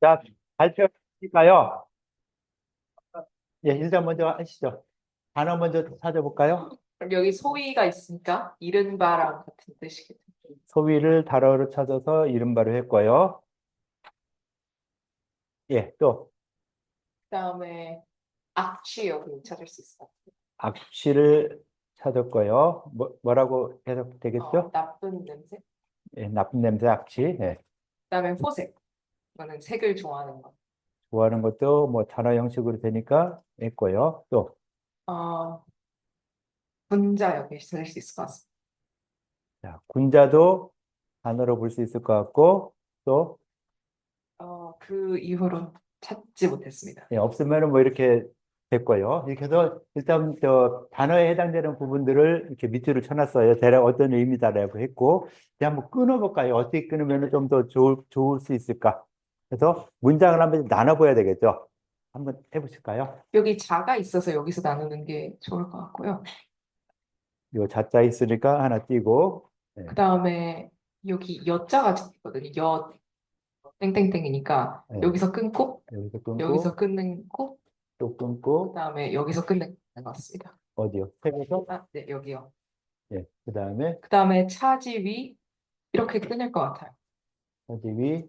자, 발표할까요? 예, 일단 먼저 하시죠. 단어 먼저 찾아볼까요? 그럼 여기 소위가 있으니까 이른바랑 같은 뜻이겠죠. 소위를 단어로 찾아서 이른바로 했고요. 예, 또 그다음에 악취 여기 찾을 수 있어. 악취를 찾았고요. 뭐라고 해석 되겠죠? 나쁜 냄새. 예, 나쁜 냄새, 악취. 예, 그다음에 호색. 이거는 색을 좋아하는 거. 좋아하는 것도 뭐 단어 형식으로 되니까 했고요. 또 어, 분자 여기 찾을 수 있을 것 같습니다. 자, 군자도 단어로 볼 수 있을 것 같고 또 그 이후로 찾지 못했습니다. 예, 없으면은 뭐 이렇게 됐고요. 이렇게 해서 일단 저 단어에 해당되는 부분들을 이렇게 밑으로 쳐놨어요. 대략 어떤 의미다라고 했고, 이제 한번 끊어볼까요? 어떻게 끊으면 좀 더 좋을 수 있을까? 그래서 문장을 한번 나눠봐야 되겠죠. 한번 해보실까요? 여기 자가 있어서 여기서 나누는 게 좋을 것 같고요. 요 자자 있으니까 하나 띄고, 예, 그다음에 여기 여자가 있거든요. 여 땡땡땡이니까 예, 여기서 끊고 여기서 여기서 끊고, 끊고 또 끊고, 그다음에 여기서 끊는 것 같습니다. 어디요? 세고서, 네, 여기요. 예, 그 다음에 그다음에 차지 위 이렇게 끊을 것 같아요. 어디 위,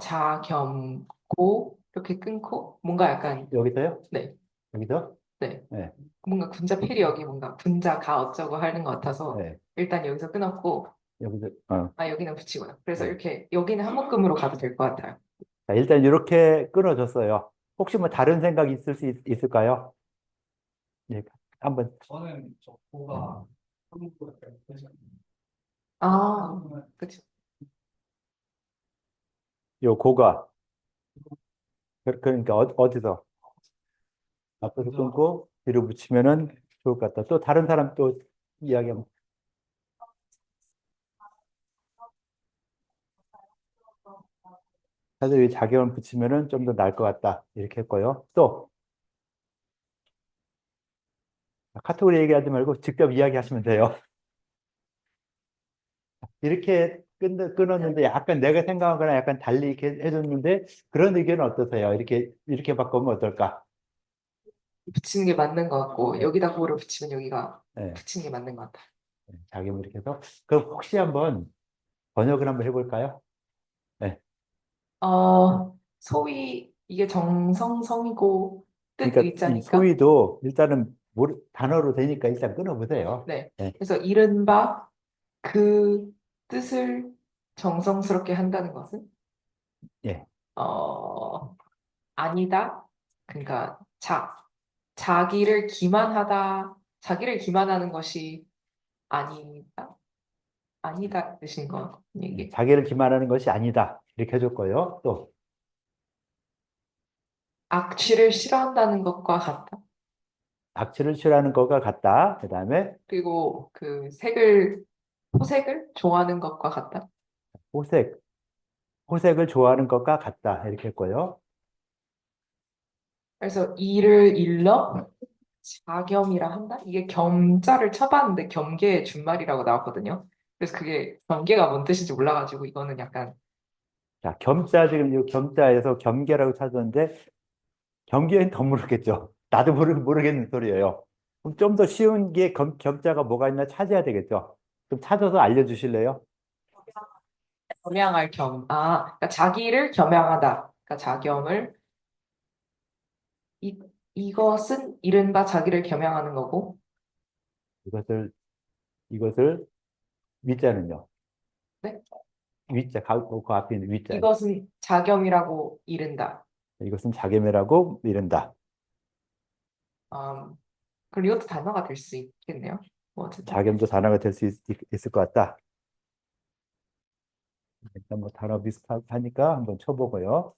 자, 겸, 고 이렇게 끊고 뭔가 약간 여기서요? 네, 여기서? 네. 예, 뭔가 군자필이 여기 뭔가 분자가 어쩌고 하는 것 같아서 예, 일단 여기서 끊었고 여기서, 여기는 붙이고요. 그래서 예. 이렇게 여기는 한 묶음으로 가도 될 것 같아요. 자, 일단 이렇게 끊어졌어요. 혹시 뭐 다른 생각이 있을 수 있을까요? 예, 한번. 저는 예. 족보가 한국어에 되지 그렇죠. 요 고가 그러니까 어디서 앞에서 않죠. 끊고 뒤로 붙이면은 좋을 것 같다. 또 다른 사람 또 이야기하면 사실 이 자경을 붙이면은 좀 더 나을 것 같다. 이렇게 했고요. 또 카테고리 얘기하지 말고 직접 이야기하시면 돼요. 이렇게 끊었는데 약간 내가 생각한 거랑 약간 달리 이렇게 해줬는데 그런 의견은 어떠세요? 이렇게 바꾸면 어떨까? 붙이는 게 맞는 것 같고 예, 여기다 고를 붙이면 여기가 예, 붙이는 게 맞는 것 같아요. 자기를 이렇게 해서 그럼 혹시 한번 번역을 한번 해볼까요? 네. 소위 이게 정성성이고 뜻 그러니까 이 의자니까 소위도 일단은 단어로 되니까 일단 끊어보세요. 네. 네. 그래서 이른바 그 뜻을 정성스럽게 한다는 것은 예. 어, 아니다. 그러니까 자기를 기만하는 것이 아니다. 아니다 뜻인 거 이게 자기를 기만하는 것이 아니다. 이렇게 해줄 거예요. 또 악취를 싫어한다는 것과 같다. 악취를 싫어하는 것과 같다. 그 다음에 그리고 호색을 좋아하는 것과 같다. 호색, 호색을 좋아하는 것과 같다. 이렇게 했고요. 그래서 이를 일러 자겸이라 한다? 이게 겸자를 쳐봤는데 겸계의 준말이라고 나왔거든요. 그래서 그게 겸계가 뭔 뜻인지 몰라가지고 이거는 약간 자, 겸자 지금 이 겸자에서 겸계라고 찾았는데 겸계는 더 모르겠죠. 나도 모르겠는 소리예요. 그럼 좀 더 쉬운 게 겸자가 뭐가 있나 찾아야 되겠죠. 좀 찾아서 알려주실래요? 겸양할 그러니까 자기를 겸양하다. 그러니까 자겸을 이 이것은 이른바 자기를 겸양하는 거고, 이것을 이것을 위자는요. 네? 위자, 그 앞에 있는 위자. 이것은 자겸이라고 이른다. 이것은 자개매라고 이른다. 음, 그럼 이것도 단어가 될 수 있겠네요. 뭐 어쨌든. 자겸도 단어가 될 수 있을 것 같다. 일단 뭐 단어 비슷하니까 한번 쳐보고요.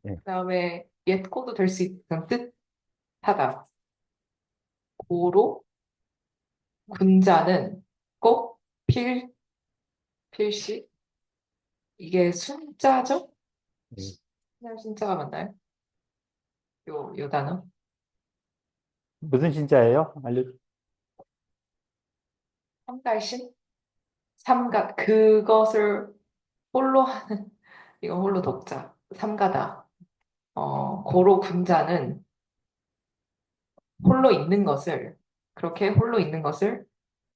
예. 그다음에 옛고도 될 수 있는 뜻하다. 고로 군자는 꼭 필시 이게 순자죠? 예. 그냥 순자가 맞나요? 요 단어. 무슨 신자예요? 삼갈신? 삼가 그것을 홀로 하는 이거 홀로 독자. 삼가다. 고로 군자는 홀로 있는 것을, 그렇게 홀로 있는 것을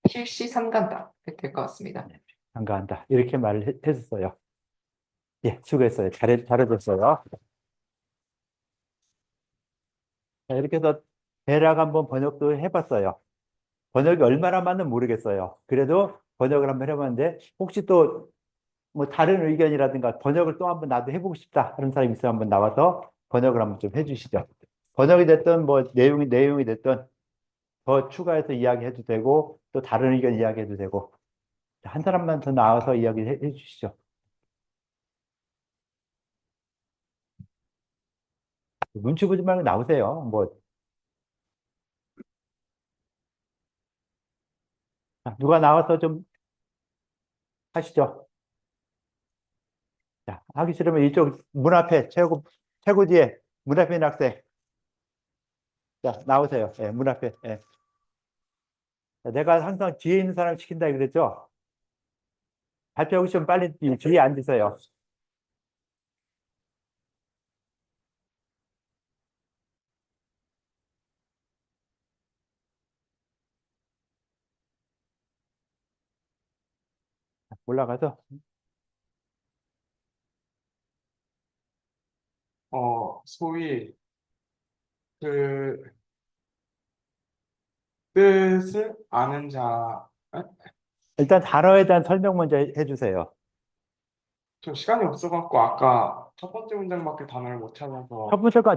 필시 삼간다. 이렇게 될 것 같습니다. 한가한다. 이렇게 말을 했었어요. 예, 수고했어요. 잘해줬어요. 자, 이렇게 해서 대략 한번 번역도 해봤어요. 번역이 얼마나 맞는 모르겠어요. 그래도 번역을 한번 해봤는데, 혹시 또 뭐 다른 의견이라든가 번역을 또 한번 나도 해보고 싶다 하는 사람이 있으면 한번 나와서 번역을 한번 좀 해주시죠. 번역이 됐든 뭐 내용이 됐든 더 추가해서 이야기해도 되고 또 다른 의견 이야기해도 되고 한 사람만 더 나와서 이야기해 주시죠. 눈치 보지 말고 나오세요. 뭐 누가 나와서 좀 하시죠. 자, 하기 싫으면 이쪽 문 앞에 최고 뒤에 문 앞에 있는 학생. 자, 나오세요. 예, 문 앞에. 예. 자, 내가 항상 뒤에 있는 사람 시킨다 그랬죠? 발표하고 싶으면 빨리 뒤에 앉으세요. 올라가서 소위 그 뜻을 아는 자, 에? 일단 단어에 대한 설명 먼저 해주세요. 저 시간이 없어갖고 아까 첫 번째 문장밖에 단어를 못 찾아서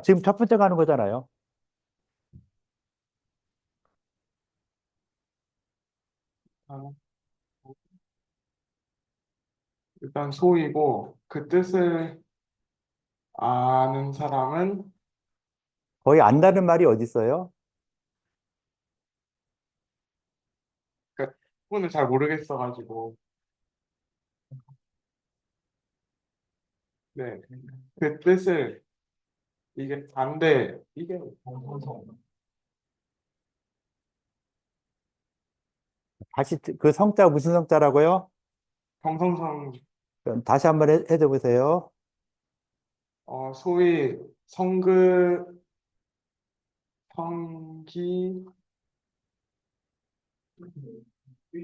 지금 첫 번째가 하는 거잖아요. 아, 일단 소위고 그 뜻을 아는 사람은 거의 안다는 말이 어디 있어요? 그 부분을 잘 모르겠어가지고 네, 그 뜻을 이게 반대 이게 다시 그 성자 무슨 성자라고요? 경성성 그럼 다시 한번 해줘 보세요. 소위 성그 성기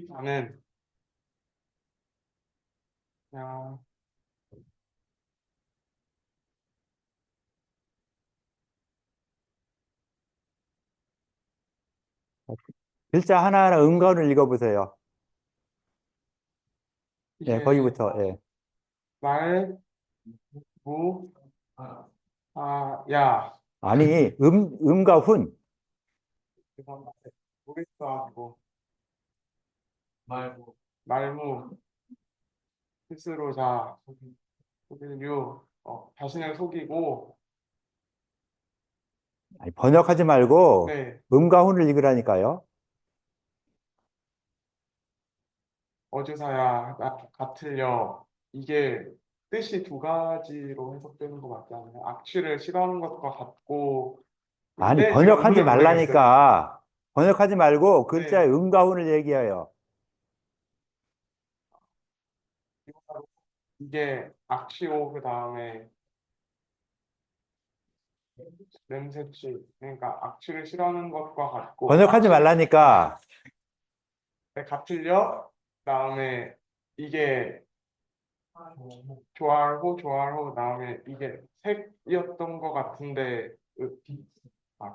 자는 그냥 글자 하나하나 음가를 읽어보세요. 예, 이게 거기부터. 예. 말, 무, 야 아니, 음과 훈. 죄송합니다. 모르겠어가지고 말무 스스로 속일류 자신을 속이고 아니, 번역하지 말고 네 음과 훈을 읽으라니까요. 어주사야 같으려 이게 뜻이 두 가지로 해석되는 거 맞지 않나요? 악취를 싫어하는 것과 같고 아니, 인데 제가 번역하지 의문을 모르겠어요. 말라니까. 번역하지 말고 글자의 네 음과 훈을 얘기해요. 이게 악취고 그 다음에 냄새취 그러니까 악취를 싫어하는 것과 같고 번역하지 말라니까. 네, 같으려 그다음에 이게 좋아하고 그다음에 이게 색이었던 것 같은데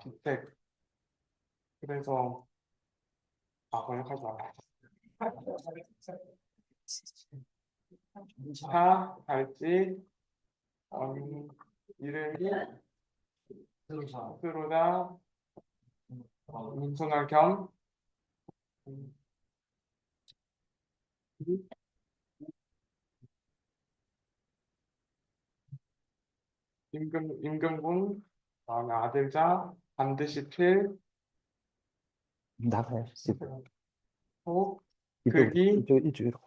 빛색 그래서 번역하지 말라 차 갈지 이름이 스스로다 민소날 겸 음, 임금군 그다음에 아들자 반드시 나가요. 필호 이쪽, 극이 이쪽으로.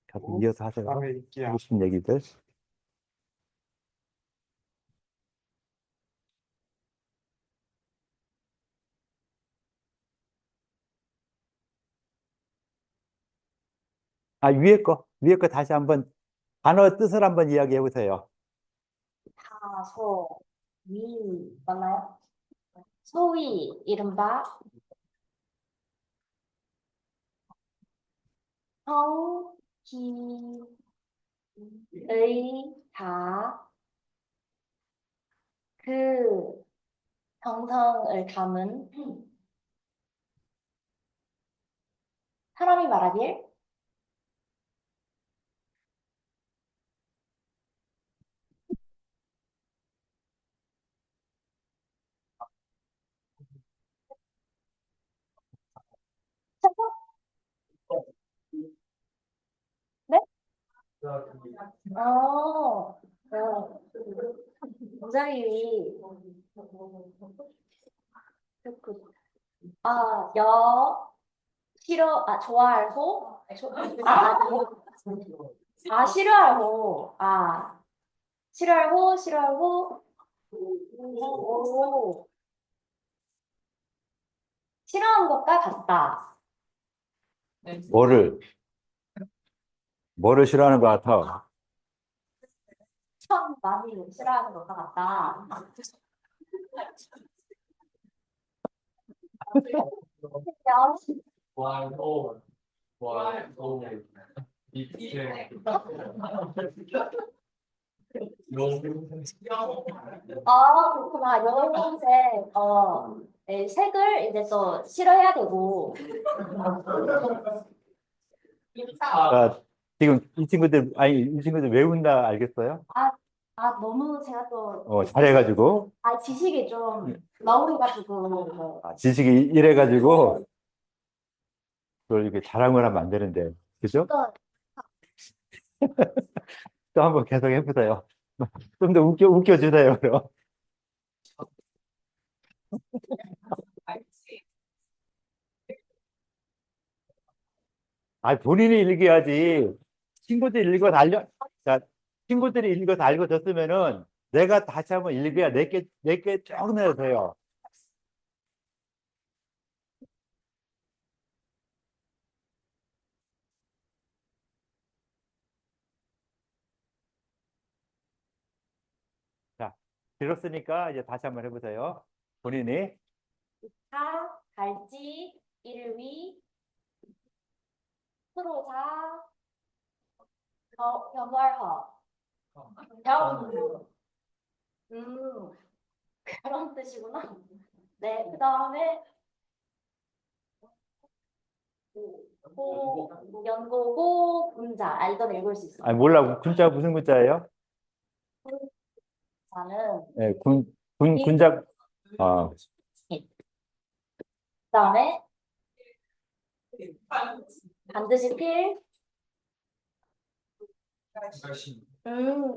계속 이어서 하세요. 그다음에 있기야 하고 싶은 얘기들. 위에 거 다시 한번 단어 뜻을 한번 이야기해 보세요. 다소 위 맞나요? 소위 이른바 성기의 다 그 정성을 담은 사람이 말하길 네? 어, 굉장히 좋아하고 싫어하고 싫어하고 오, 싫어하는 것과 같다. 네. 뭐를 싫어하는 것 같아? 참 많이 싫어하는 것과 같다. 그렇구나. 영어색, 색을 이제 또 싫어해야 되고. 아, 지금 이 친구들 왜 웃나 알겠어요? 너무 제가 또, 잘해가지고, 지식이 좀 너무해가지고. 지식이 이래가지고, 그걸 이렇게 자랑을 하면 안 되는데, 그죠? 또, 또 한번 계속 해보세요. 좀 더 웃겨주세요, 그럼. 본인이 읽어야지. 친구들이 자, 친구들이 읽어서 알려줬으면은 내가 다시 한번 읽어야 내게 조금이라도 돼요. 자, 들었으니까 이제 다시 한번 해보세요. 본인이. 갈지, 일위, 프로자, 겸월허. 그런 뜻이구나. 네, 그 다음에 연고고 분자. 이건 읽을 수 있어요. 몰라. 군자 무슨 군자예요? 자는 네, 군자. 아, 그다음에 반드시 필,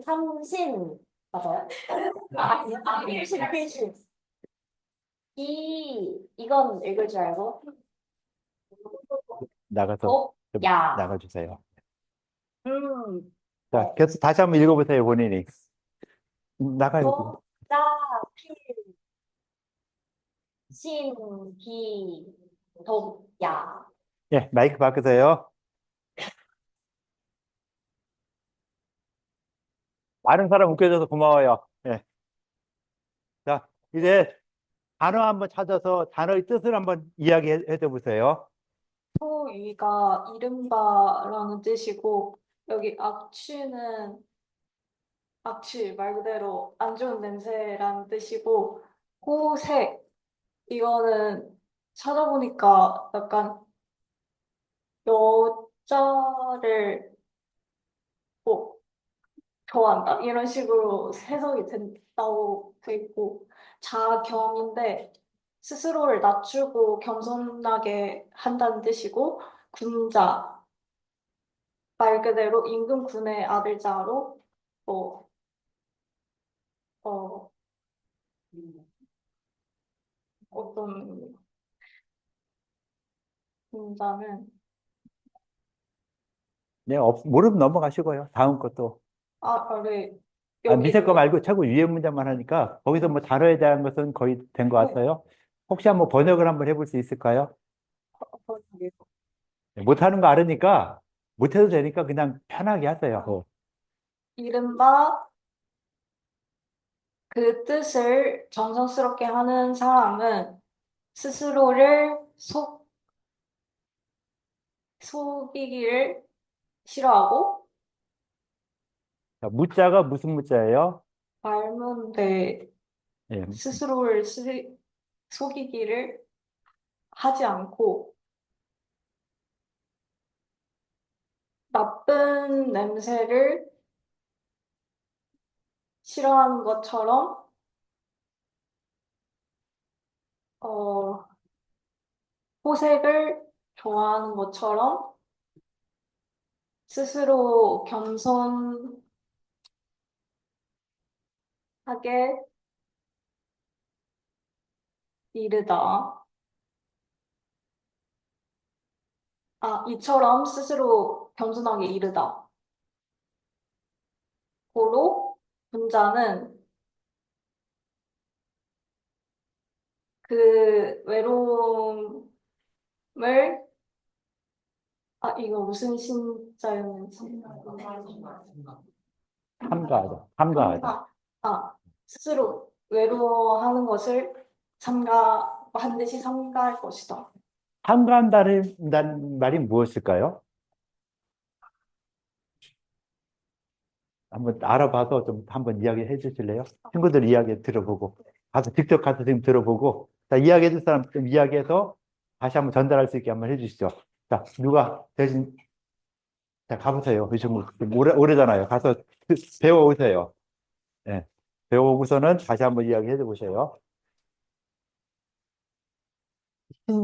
삼신 맞아요? 필신. 이건 읽을 줄 알고 나가서 좀 야. 나가주세요. 자, 네. 계속 다시 한번 읽어보세요, 본인이. 나가요. 자, 필, 신, 기, 야. 예, 마이크 바꾸세요. 많은 사람 웃겨줘서 고마워요. 예. 자, 이제 단어 한번 찾아서 단어의 뜻을 한번 이야기해 보세요. 소위가 이른바라는 뜻이고 여기 악취 말 그대로 안 좋은 냄새라는 뜻이고 호색 이거는 찾아보니까 약간 여자를 뭐 좋아한다 이런 식으로 해석이 된다고 돼 있고 자경인데 스스로를 낮추고 겸손하게 한다는 뜻이고 군자 말 그대로 임금 군의 아들자로 뭐 어, 어떤 군자는 네, 모르면 넘어가시고요. 다음 것도. 네. 밑에 거 말고 자꾸 위에 문장만 하니까 거기서 뭐 단어에 대한 것은 거의 된 것 같아요. 혹시 한번 번역을 한번 해볼 수 있을까요? 네, 못하는 거 알으니까 못해도 되니까 그냥 편하게 하세요. 이른바 그 뜻을 정성스럽게 하는 사람은 스스로를 속이기를 싫어하고 자, 무자가 무슨 무자예요? 닮은데 예, 스스로를 속이기를 하지 않고 나쁜 냄새를 싫어하는 것처럼 어, 호색을 좋아하는 것처럼 스스로 겸손하게 이르다. 이처럼 스스로 겸손하게 이르다. 고로 분자는 그 외로움을 이거 무슨 신자였는지 삼가하다. 스스로 외로워하는 것을 반드시 삼가할 것이다. 삼가한다는 말이 무엇일까요? 한번 알아봐서 좀 한번 이야기해 주실래요? 친구들 이야기 들어보고 직접 가서 지금 들어보고 자, 이야기해 줄 사람 좀 이야기해서 다시 한번 전달할 수 있게 한번 해주시죠. 자, 누가 대신 자, 가보세요. 이 친구 좀 오래잖아요. 가서 배워오세요. 예. 배워오고서는 다시 한번 이야기해 보세요.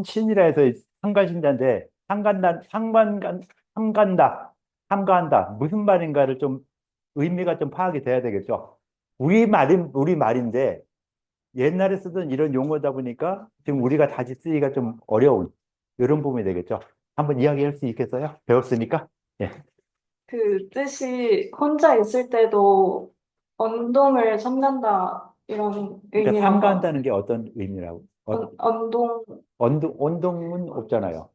신이라 해서 상가신자인데 상간다 무슨 말인가를 좀 의미가 좀 파악이 돼야 되겠죠. 우리 말인데 옛날에 쓰던 이런 용어다 보니까 지금 우리가 다시 쓰기가 좀 어려운 이런 부분이 되겠죠. 한번 이야기할 수 있겠어요? 배웠으니까. 예. 그 뜻이 혼자 있을 때도 언동을 삼간다 이런 그러니까 의미라고. 삼가한다는 게 어떤 의미라고? 언동 언동은 없잖아요.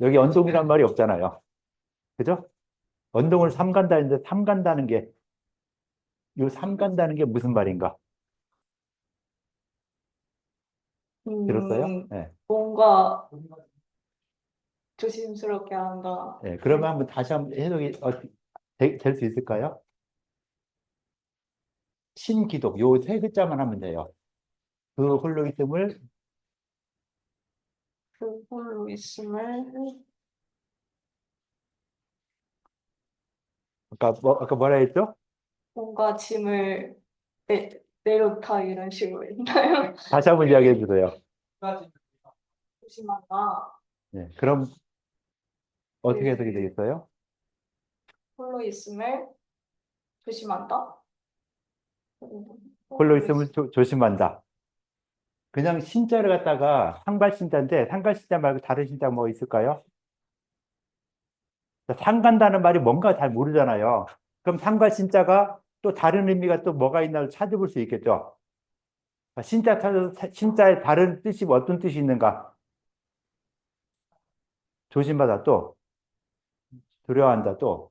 여기 언동이란 말이 없잖아요. 그죠? 언동을 삼간다 했는데 삼간다는 게 이 삼간다는 게 무슨 말인가? 들었어요? 네. 뭔가 조심스럽게 한다. 네. 그러면 한번 다시 한번 해석이 될 수 있을까요? 신기독 요 세 글자만 하면 돼요. 그 홀로 있음을 그 홀로 있음을 아까 뭐라 했죠? 뭔가 짐을 내려타 이런 식으로 했나요? 다시 한번 이야기해 주세요. 조심한다. 네. 그럼 어떻게 해석이 되겠어요? 홀로 있음을 조심한다. 홀로 있음을 조심한다. 그냥 신자를 갖다가 상발신자인데 상발신자 말고 다른 신자 뭐 있을까요? 상간다는 말이 뭔가 잘 모르잖아요. 그럼 상발신자가 또 다른 의미가 또 뭐가 있나 찾아볼 수 있겠죠. 신자 찾아서 신자의 다른 뜻이 어떤 뜻이 있는가? 조심하다 또 두려워한다 또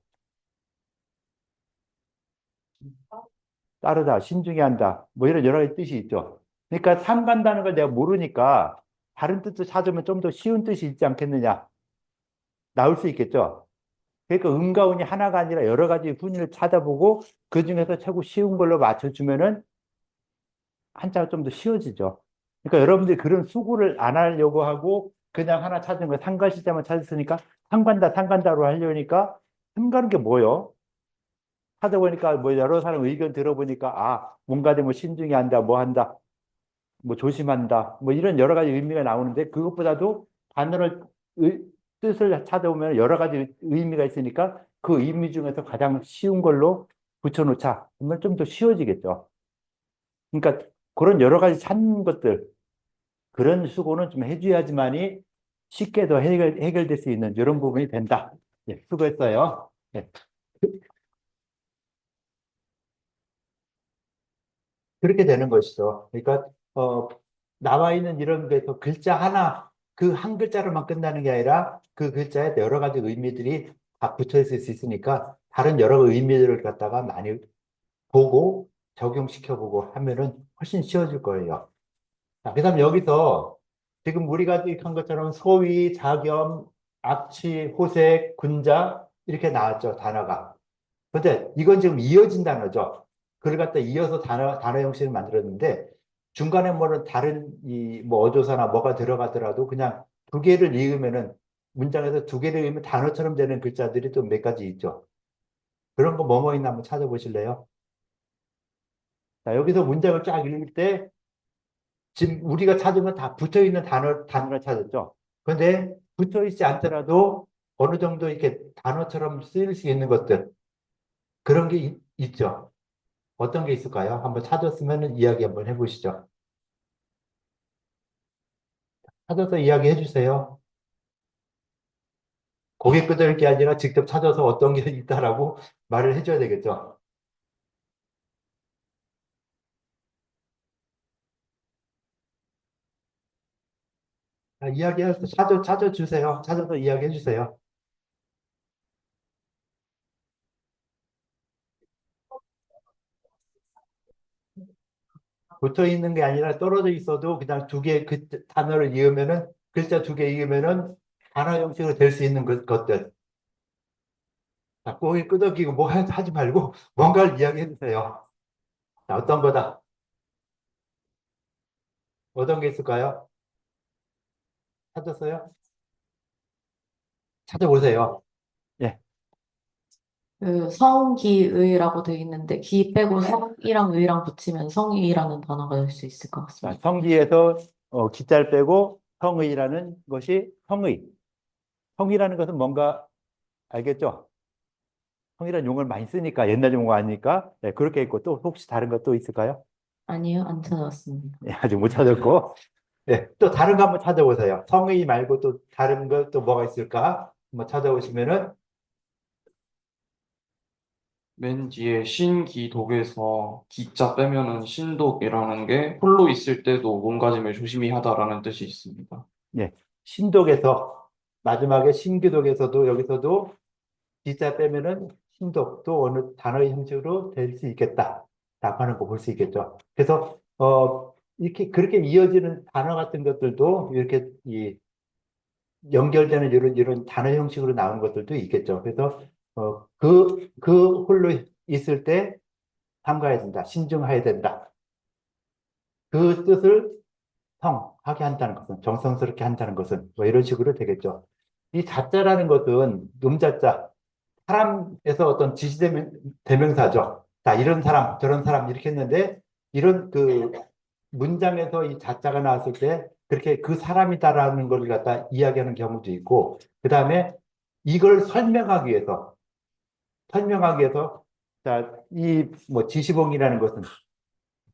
따르다 신중히 한다 뭐 이런 여러 가지 뜻이 있죠. 그러니까 상간다는 걸 내가 모르니까 다른 뜻을 찾으면 좀 더 쉬운 뜻이 있지 않겠느냐 나올 수 있겠죠. 그러니까 은과 운이 하나가 아니라 여러 가지 훈을 찾아보고 그 중에서 최고 쉬운 걸로 맞춰주면은 한자가 좀 더 쉬워지죠. 그러니까 여러분들이 그런 수고를 안 하려고 하고 그냥 하나 찾은 거 상가시자만 찾았으니까 상간다로 하려니까 상가는 게 뭐요? 찾아보니까 뭐 여러 사람 의견 들어보니까 뭔가 뭐 신중히 한다 뭐 한다 뭐 조심한다 뭐 이런 여러 가지 의미가 나오는데 그것보다도 단어를 뜻을 찾아보면 여러 가지 의미가 있으니까 그 의미 중에서 가장 쉬운 걸로 붙여놓자 그러면 좀 더 쉬워지겠죠. 그러니까 그런 여러 가지 찾는 것들 그런 수고는 좀 해줘야지만이 쉽게 더 해결될 수 있는 이런 부분이 된다. 예, 수고했어요. 예. 그렇게 되는 것이죠. 그러니까 나와 있는 이런 데서 글자 하나 그 한 글자로만 끝나는 게 아니라 그 글자에 여러 가지 의미들이 다 붙어 있을 수 있으니까 다른 여러 의미들을 갖다가 많이 보고 적용시켜보고 하면은 훨씬 쉬워질 거예요. 자, 그다음 여기서 지금 우리가 한 것처럼 소위, 작염, 악취, 호색, 군자 이렇게 나왔죠, 단어가. 근데 이건 지금 이어진 단어죠. 그걸 갖다 이어서 단어 형식을 만들었는데 중간에 뭐는 다른 이 뭐 어조사나 뭐가 들어가더라도 그냥 두 개를 읽으면은 문장에서 두 개를 읽으면 단어처럼 되는 글자들이 또 몇 가지 있죠. 그런 거 뭐뭐 있나 한번 찾아보실래요? 자, 여기서 문장을 쫙 읽을 때 지금 우리가 찾은 건 다 붙어 있는 단어를 찾았죠. 그런데 붙어 있지 않더라도 어느 정도 이렇게 단어처럼 쓰일 수 있는 것들 그런 게 있죠. 어떤 게 있을까요? 한번 찾았으면 이야기 한번 해보시죠. 찾아서 이야기해 주세요. 고개 끄덕일 게 아니라 직접 찾아서 어떤 게 있다라고 말을 해줘야 되겠죠. 자, 이야기해서 찾아주세요. 찾아서 이야기해 주세요. 붙어 있는 게 아니라 떨어져 있어도 그냥 두 개 그 단어를 이으면은 글자 두 개 이으면은 단어 형식으로 될 수 있는 것들. 자, 고개 끄덕이고 뭐 하지 말고 뭔가를 이야기해 주세요. 자, 어떤 거다? 어떤 게 있을까요? 찾았어요? 찾아보세요. 예. 그 성기의라고 되어 있는데 기 빼고 성이랑 의랑 붙이면 성의라는 단어가 될 수 있을 것 자, 같습니다. 성기에서 기자를 빼고 성의라는 것이 성의. 성이라는 것은 뭔가 알겠죠? 성이라는 용어를 많이 쓰니까 옛날 용어 아니니까 네, 그렇게 있고 또 혹시 다른 것도 있을까요? 아니요, 안 찾아왔습니다. 네, 아직 못 찾았고 네, 또 다른 거 한번 찾아보세요. 성의 말고 또 다른 거 또 뭐가 있을까? 한번 찾아보시면은 맨 뒤에 신기독에서 기자 빼면은 신독이라는 게 홀로 있을 때도 몸가짐을 조심히 하다라는 뜻이 있습니다. 예, 신독에서 마지막에 신기독에서도 여기서도 기자 빼면은 신독도 어느 단어의 형식으로 될 수 있겠다라고 하는 거 볼 수 있겠죠. 그래서 이렇게 그렇게 이어지는 단어 같은 것들도 이렇게 연결되는 이런 단어 형식으로 나온 것들도 있겠죠. 그래서 그 홀로 있을 때 삼가해야 된다, 신중해야 된다. 그 뜻을 하게 한다는 것은 정성스럽게 한다는 것은 뭐 이런 식으로 되겠죠. 이 자자라는 것은 놈자자 사람에서 어떤 대명사죠. 자, 이런 사람, 저런 사람 이렇게 했는데 이런 그 문장에서 이 자자가 나왔을 때 그렇게 그 사람이다라는 걸 갖다 이야기하는 경우도 있고 그 다음에 이걸 설명하기 위해서 자, 이 뭐 지시봉이라는 것은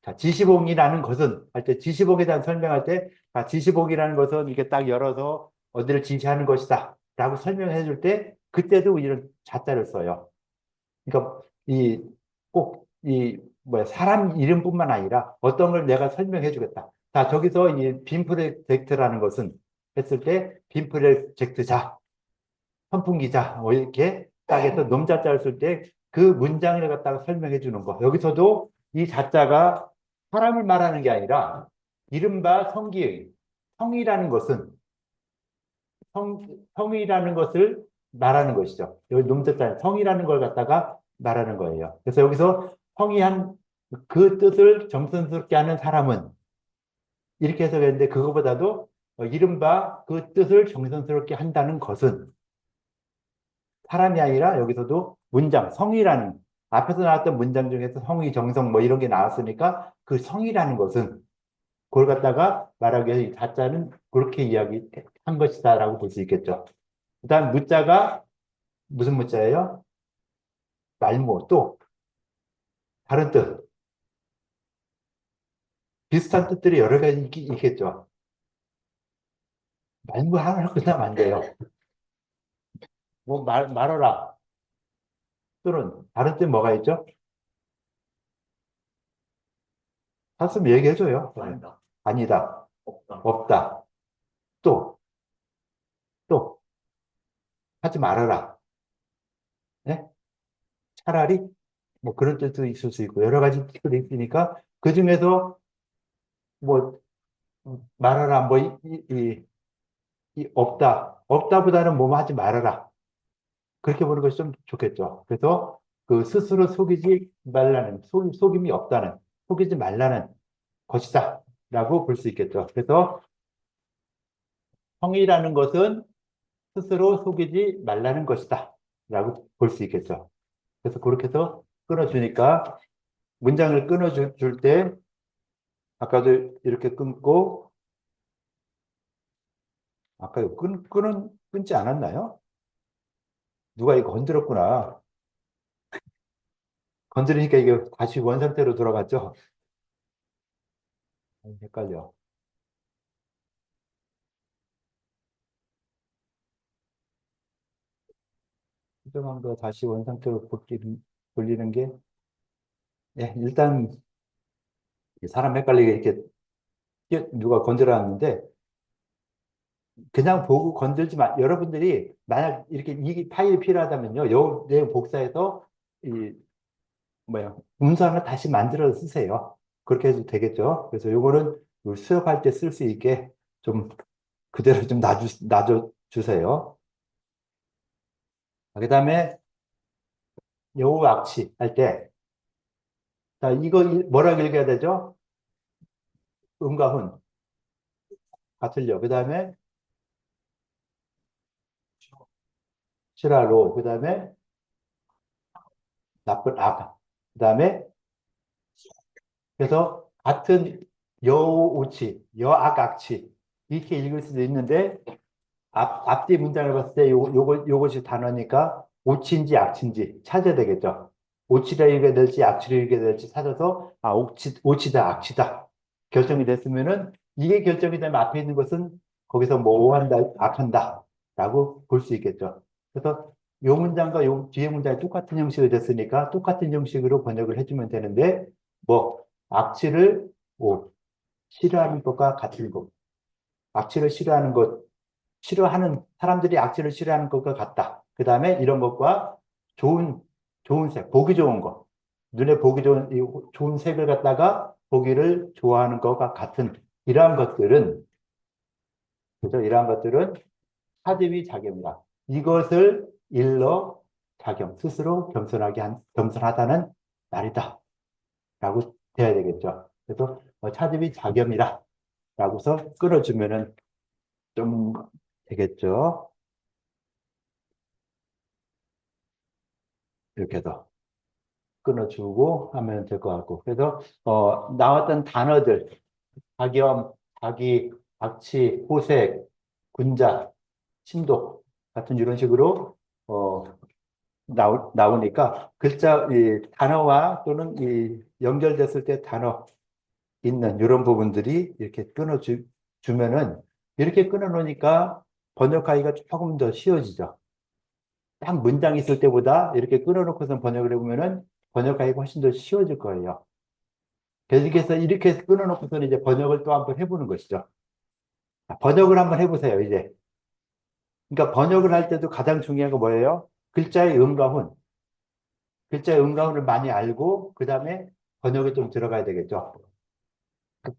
자, 지시봉이라는 것은 할 때 지시봉에 대한 설명할 때 자, 지시봉이라는 것은 이렇게 딱 열어서 어디를 지시하는 것이다 라고 설명해 줄 때 그때도 이런 자자를 써요. 그러니까 이 꼭 이 뭐야 사람 이름뿐만 아니라 어떤 걸 내가 설명해 주겠다. 자, 저기서 이 빔프로젝트라는 것은 했을 때 빔프로젝트자, 선풍기자 뭐 이렇게 딱 해서 놈자자를 쓸 때 그 문장을 갖다가 설명해 주는 거. 여기서도 이 자자가 사람을 말하는 게 아니라 이른바 성기의 성이라는 것은 성이라는 것을 말하는 것이죠. 여기 놈자자 성이라는 걸 갖다가 말하는 거예요. 그래서 여기서 성이한 그 뜻을 정성스럽게 하는 사람은 이렇게 해석했는데 그거보다도 이른바 그 뜻을 정성스럽게 한다는 것은 사람이 아니라 여기서도 문장, 성이라는 앞에서 나왔던 문장 중에서 성의, 정성 뭐 이런 게 나왔으니까 그 성이라는 것은 그걸 갖다가 말하기 위해서 이 자자는 그렇게 이야기한 것이다라고 볼 수 있겠죠. 그다음 무자가 무슨 무자예요? 말모 또 다른 뜻 비슷한 뜻들이 여러 가지 있겠죠. 말모 하나로 끝나면 안 돼요. 뭐 말어라 또는 다른 뜻 뭐가 있죠? 샀으면 얘기해줘요. 아니다. 없다. 또 하지 말아라. 네? 차라리 뭐 그런 뜻도 있을 수 있고 여러 가지 뜻도 있으니까 그 중에서 뭐 말하라 뭐 없다보다는 뭐 하지 말아라 그렇게 보는 것이 좀 좋겠죠. 그래서 그 스스로 속이지 말라는 속임이 없다는 속이지 말라는 것이다라고 볼 수 있겠죠. 그래서 성의라는 것은 스스로 속이지 말라는 것이다라고 볼 수 있겠죠. 그래서 그렇게 해서 끊어주니까 문장을 끊어줄 때 아까도 이렇게 끊고 아까 이거 끊지 않았나요? 누가 이거 건드렸구나. 건드리니까 이게 다시 원상태로 돌아갔죠? 헷갈려. 수정한 거 다시 원상태로 돌리는 게, 예, 일단 사람 헷갈리게 이렇게 누가 건드렸는데, 그냥 보고 건들지 마. 여러분들이 만약 이렇게 이 파일이 필요하다면요, 요 내용 복사해서 이 문서를 다시 만들어 쓰세요. 그렇게 해도 되겠죠. 그래서 요거는 수업할 때 쓸 수 있게 좀 그대로 좀 놔줘 주세요. 그 다음에 요 악치 할 때, 자, 이거 뭐라고 읽어야 되죠? 음과 훈. 같을요. 그 다음에 실화로. 그 다음에 나쁜 악. 그 다음에 그래서 같은 여우치, 여악악치 이렇게 읽을 수도 있는데 앞뒤 문장을 봤을 때 요것이 단어니까 오치인지 악치인지 찾아야 되겠죠. 오치라 읽어야 될지 악치라 읽어야 될지 찾아서 오치다 악치다 결정이 됐으면은 이게 결정이 되면 앞에 있는 것은 거기서 뭐 오한다 악한다 라고 볼 수 있겠죠. 그래서 요 문장과 요 뒤에 문장이 똑같은 형식이 됐으니까 똑같은 형식으로 번역을 해주면 되는데 뭐 악취를 싫어하는 것과 같은 것 악취를 싫어하는 것 싫어하는 사람들이 악취를 싫어하는 것과 같다. 그 다음에 이런 것과 좋은 좋은 색, 보기 좋은 것, 눈에 보기 좋은 좋은 색을 갖다가 보기를 좋아하는 것과 같은 이러한 것들은 그죠? 이러한 것들은 사드위 작용이다. 이것을 일러 작용, 스스로 겸손하다는 말이다. 라고 돼야 되겠죠. 그래서 차드위 작용이다. 라고서 끌어주면은 좀 되겠죠. 이렇게 해서 끊어주고 하면 될 것 같고. 그래서, 나왔던 단어들, 박염, 박이, 박치, 호색, 군자, 침독 같은 이런 식으로, 나오니까 이 단어와 또는 이 연결됐을 때 단어 있는 이런 부분들이 이렇게 주면은 이렇게 끊어놓으니까 번역하기가 조금 더 쉬워지죠. 딱 문장 있을 때보다 이렇게 끊어놓고서 번역을 해보면은 번역하기가 훨씬 더 쉬워질 거예요. 그래서 이렇게 끊어놓고서는 이제 번역을 또 한번 해보는 것이죠. 번역을 한번 해보세요, 이제. 그러니까 번역을 할 때도 가장 중요한 건 뭐예요? 글자의 음과 훈. 글자의 음과 훈을 많이 알고, 그 다음에 번역에 좀 들어가야 되겠죠.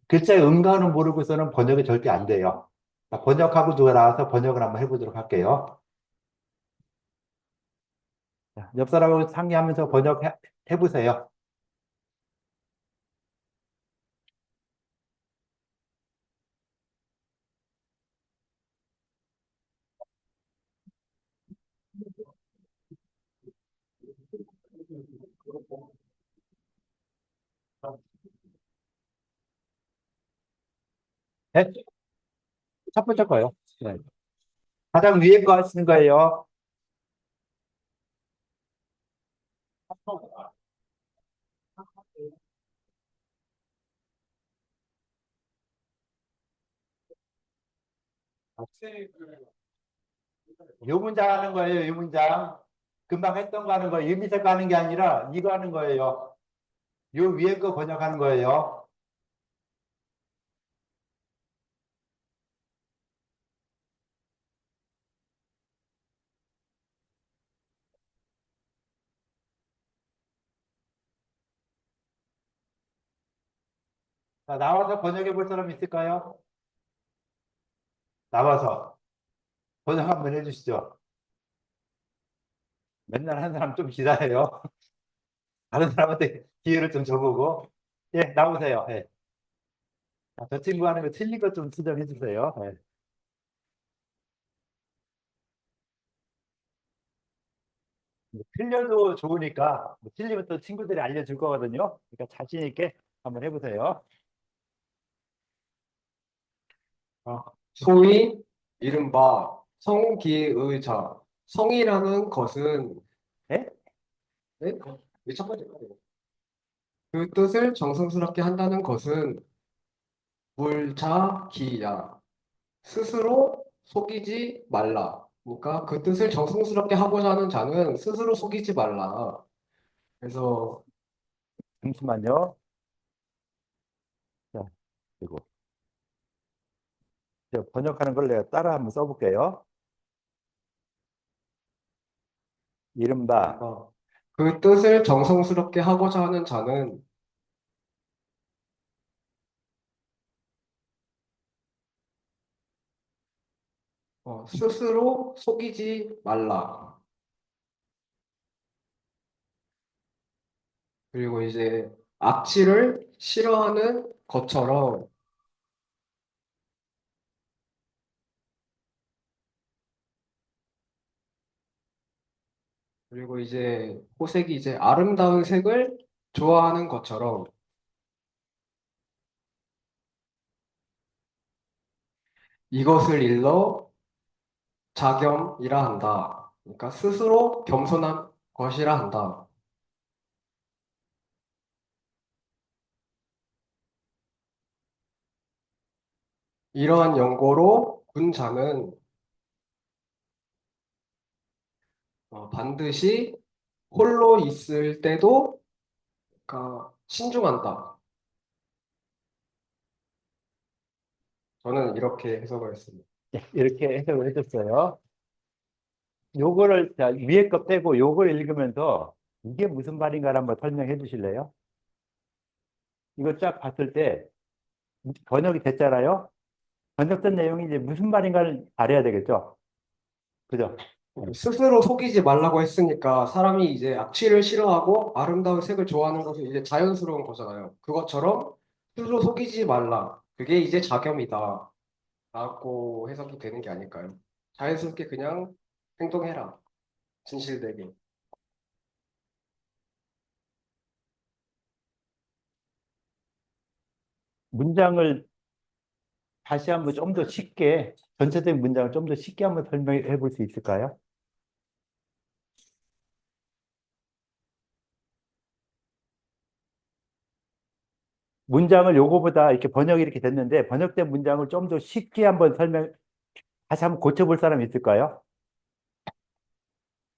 글자의 음과 훈을 모르고서는 번역이 절대 안 돼요. 번역하고 누가 나와서 번역을 한번 해보도록 할게요. 옆 사람하고 상의하면서 번역해보세요. 네? 첫 번째 거요. 네. 가장 위에 거 하시는 거예요. 요 문장 하는 거예요, 이 문장. 금방 했던 거 하는 거예요. 이 밑에 거 하는 게 아니라 이거 하는 거예요. 요 위에 거 번역하는 거예요. 자, 나와서 번역해 볼 사람 있을까요? 나와서 번역 한번 해주시죠. 맨날 한 사람 좀 기다려요. 다른 사람한테 기회를 좀 줘보고. 예, 나오세요. 예. 자, 저 친구 하는 거 틀린 것 좀 수정해 주세요. 예. 뭐 틀려도 좋으니까 뭐 틀리면 또 친구들이 알려줄 거거든요. 그러니까 자신 있게 한번 해보세요. 소위 이른바 성기의자. 성이라는 것은 예? 네? 첫 번째까지. 그 뜻을 정성스럽게 한다는 것은 물자기야. 스스로 속이지 말라. 그러니까 그 뜻을 정성스럽게 하고자 하는 자는 스스로 속이지 말라. 그래서 잠시만요. 자, 그리고 제가 번역하는 걸 내가 따라 한번 써볼게요. 이른바 그 뜻을 정성스럽게 하고자 하는 자는 스스로 속이지 말라. 그리고 이제 악취를 싫어하는 것처럼 그리고 이제 호색이 이제 아름다운 색을 좋아하는 것처럼 이것을 일러 자겸이라 한다. 그러니까 스스로 겸손한 것이라 한다. 이러한 연고로 군자는 반드시 홀로 있을 때도 그러니까 신중한다. 저는 이렇게 해석을 했습니다. 예, 이렇게 해석을 해줬어요. 요거를 자, 위에 거 빼고 요걸 읽으면서 이게 무슨 말인가를 한번 설명해 주실래요? 이거 쫙 봤을 때 번역이 됐잖아요. 번역된 내용이 이제 무슨 말인가를 알아야 되겠죠. 그죠? 스스로 속이지 말라고 했으니까 사람이 이제 악취를 싫어하고 아름다운 색을 좋아하는 것은 이제 자연스러운 거잖아요. 그것처럼 스스로 속이지 말라. 그게 이제 자겸이다. 라고 해석이 되는 게 아닐까요? 자연스럽게 그냥 행동해라. 진실되게. 문장을 다시 한번 좀 더 쉽게 전체적인 문장을 좀 더 쉽게 한번 설명해 볼 수 있을까요? 문장을 요거보다 이렇게 번역이 이렇게 됐는데 번역된 문장을 좀 더 쉽게 한번 다시 한번 고쳐볼 사람 있을까요?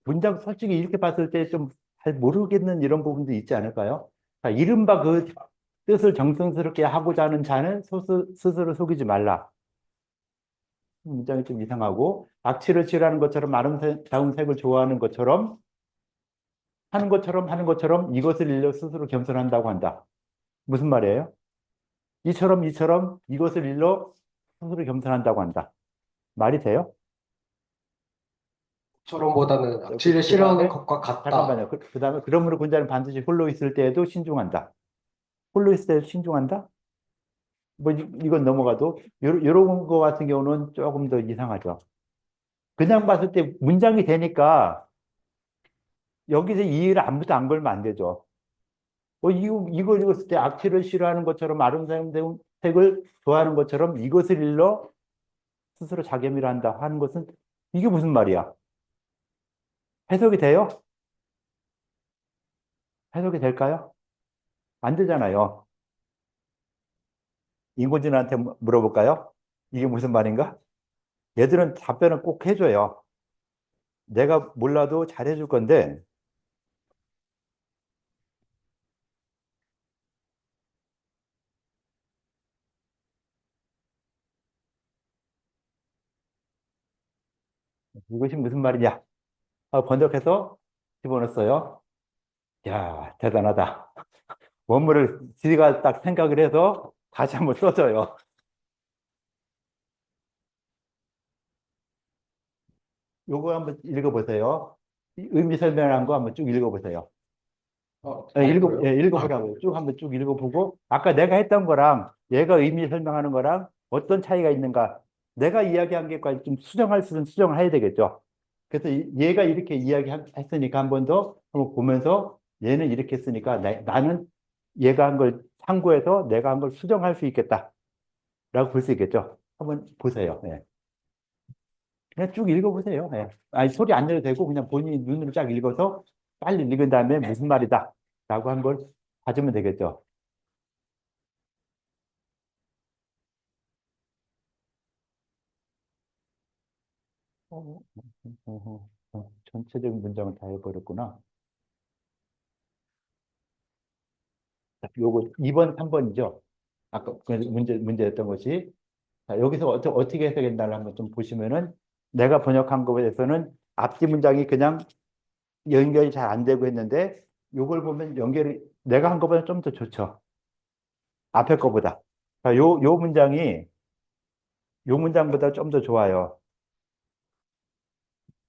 문장 솔직히 이렇게 봤을 때 좀 잘 모르겠는 이런 부분도 있지 않을까요? 자, 이른바 그 뜻을 정성스럽게 하고자 하는 자는 스스로 속이지 말라. 문장이 좀 이상하고 악취를 싫어하는 것처럼 아름다운 색을 좋아하는 것처럼 하는 것처럼 이것을 일러 스스로 겸손한다고 한다. 무슨 말이에요? 이처럼 이것을 일러 스스로 겸손한다고 한다. 말이 돼요? 처럼보다는 악취를 싫어하는 것과 같다. 잠깐만요. 그다음에 그러므로 군자는 반드시 홀로 있을 때에도 신중한다. 홀로 있을 때도 신중한다? 뭐 이건 넘어가도 요런 거 같은 경우는 조금 더 이상하죠. 그냥 봤을 때 문장이 되니까 여기서 이의를 아무도 안 걸면 안 되죠. 이걸 읽었을 때 악취를 싫어하는 것처럼 아름다운 색을 좋아하는 것처럼 이것을 일러 스스로 자겸이라 한다 하는 것은 이게 무슨 말이야? 해석이 돼요? 해석이 될까요? 안 되잖아요. 인공지능한테 물어볼까요? 이게 무슨 말인가? 얘들은 답변을 꼭 해줘요. 내가 몰라도 잘해줄 건데 이것이 무슨 말이냐? 번역해서 집어넣었어요. 야, 대단하다. 원문을 지가 딱 생각을 해서 다시 한번 써줘요. 요거 한번 읽어보세요. 이 의미 설명한 거 한번 쭉 읽어보세요. 다이어요? 읽어보라고요. 쭉 한번 쭉 읽어보고, 아까 내가 했던 거랑 얘가 의미 설명하는 거랑 어떤 차이가 있는가, 내가 이야기한 게까지 좀 수정할 수는 수정을 해야 되겠죠. 그래서 얘가 이렇게 이야기했으니까 한 번 더 한번 보면서 얘는 이렇게 했으니까 나는 얘가 한 걸 참고해서 내가 한 걸 수정할 수 있겠다. 라고 볼 수 있겠죠. 한번 보세요. 예. 그냥 쭉 읽어보세요. 예. 아니, 소리 안 내도 되고 그냥 본인이 눈으로 쫙 읽어서 빨리 읽은 다음에 무슨 말이다. 라고 한 걸 찾으면 되겠죠. 어, 전체적인 문장을 다 해버렸구나. 자, 요거 2번, 3번이죠. 아까 그 문제였던 것이. 자, 여기서 어떻게 해석했나를 한번 좀 보시면은 내가 번역한 거에 대해서는 앞뒤 문장이 그냥 연결이 잘 안 되고 했는데 요걸 보면 연결이 내가 한 거보다 좀 더 좋죠. 앞에 거보다. 자, 요 문장이 요 문장보다 좀 더 좋아요.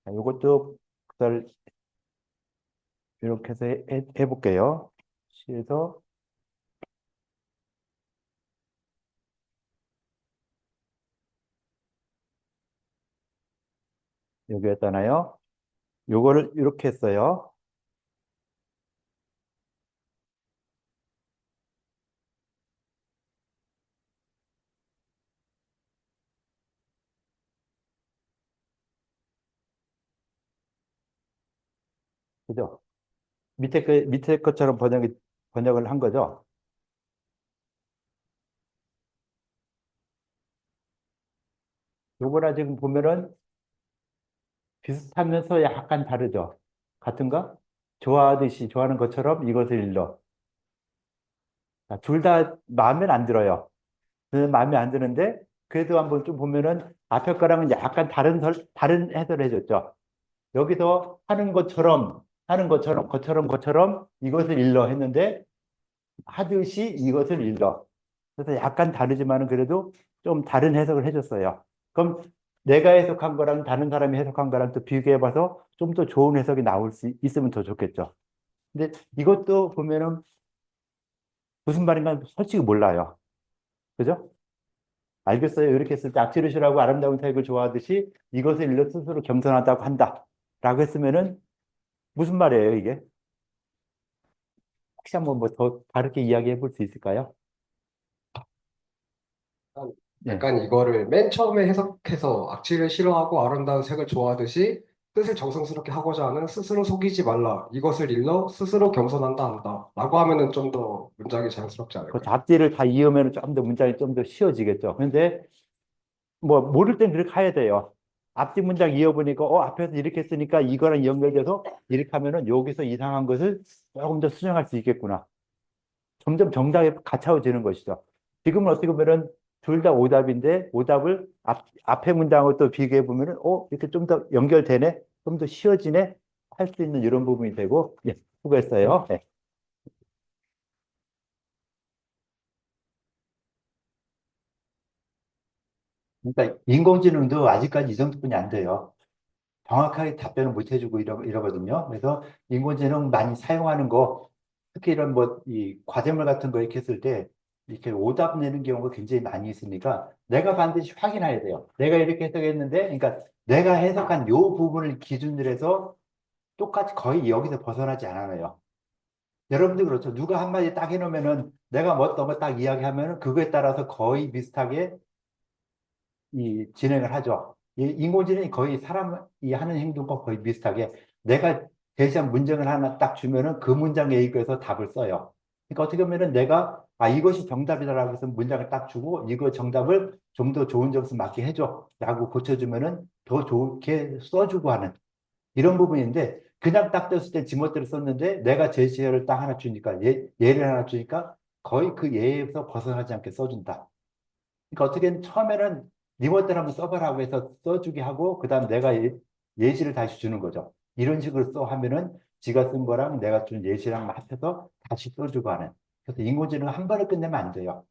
자, 요것도 그걸 이렇게 해서 해볼게요. 그래서 여기였잖아요. 요거를 이렇게 했어요. 그죠? 밑에 것처럼 번역을 한 거죠. 요거랑 지금 보면은 비슷하면서 약간 다르죠. 같은가? 좋아하는 것처럼 이것을 일러. 둘 다 마음에 안 들어요. 마음에 안 드는데 그래도 한번 좀 보면은 앞에 거랑은 약간 다른 해설을 해줬죠. 여기서 것처럼 이것을 일러 했는데 하듯이 이것을 일러. 그래서 약간 다르지만은 그래도 좀 다른 해석을 해줬어요. 그럼 내가 해석한 거랑 다른 사람이 해석한 거랑 또 비교해봐서 좀 더 좋은 해석이 나올 수 있으면 더 좋겠죠. 근데 이것도 보면은 무슨 말인가 솔직히 몰라요. 그죠? 알겠어요. 이렇게 했을 때 악취를 싫어하고 아름다운 타입을 좋아하듯이 이것을 일러 스스로 겸손하다고 한다. 라고 했으면은 무슨 말이에요, 이게? 혹시 한번 뭐 더 다르게 이야기해 볼 수 있을까요? 네. 약간 이거를 맨 처음에 해석해서 악취를 싫어하고 아름다운 색을 좋아하듯이 뜻을 정성스럽게 하고자 하는 스스로 속이지 말라. 이것을 일러 스스로 겸손한다 한다. 라고 하면은 좀 더 문장이 자연스럽지 그 않을까요? 앞뒤를 다 이으면 좀 더 문장이 좀 더 쉬워지겠죠. 근데 뭐 모를 땐 그렇게 해야 돼요. 앞뒤 문장 이어보니까 앞에서 이렇게 했으니까 이거랑 연결돼서 이렇게 하면은 여기서 이상한 것을 조금 더 수정할 수 있겠구나. 점점 정답이 가차워지는 것이죠. 지금은 어떻게 보면은 둘 다 오답인데 오답을 앞에 문장하고 또 비교해 보면은 이렇게 좀 더 연결되네, 좀 더 쉬워지네 할 수 있는 이런 부분이 되고, 예, 수고했어요. 예. 그러니까 인공지능도 아직까지 이 정도뿐이 안 돼요. 정확하게 답변을 못 해주고 이러거든요. 그래서 인공지능 많이 사용하는 거, 특히 이런 뭐, 이 과제물 같은 거 이렇게 했을 때, 이렇게 오답 내는 경우가 굉장히 많이 있으니까, 내가 반드시 확인해야 돼요. 내가 이렇게 해석했는데, 그러니까 내가 해석한 요 부분을 기준으로 해서 똑같이 거의 여기서 벗어나지 않아요. 여러분들 그렇죠. 누가 한마디 딱 해놓으면은, 내가 뭐 어떤 거 딱 이야기하면은, 그거에 따라서 거의 비슷하게 진행을 하죠. 이 인공지능이 거의 사람이 하는 행동과 거의 비슷하게 내가 제시한 문장을 하나 딱 주면은 그 문장에 의거해서 답을 써요. 그러니까 어떻게 보면은 내가 이것이 정답이다라고 해서 문장을 딱 주고 이거 정답을 좀 더 좋은 점수 맞게 해줘 라고 고쳐주면은 더 좋게 써주고 하는 이런 부분인데 그냥 딱 떴을 때 지멋대로 썼는데 내가 제시어를 딱 하나 주니까 예를 하나 주니까 거의 그 예에서 벗어나지 않게 써준다. 그러니까 어떻게든 처음에는 네 멋대로 한번 써봐라고 해서 써주게 하고 그다음 내가 예시를 다시 주는 거죠. 이런 식으로 써 하면은 지가 쓴 거랑 내가 준 예시랑 합해서 다시 써주고 하는. 그래서 인공지능은 한 번에 끝내면 안 돼요.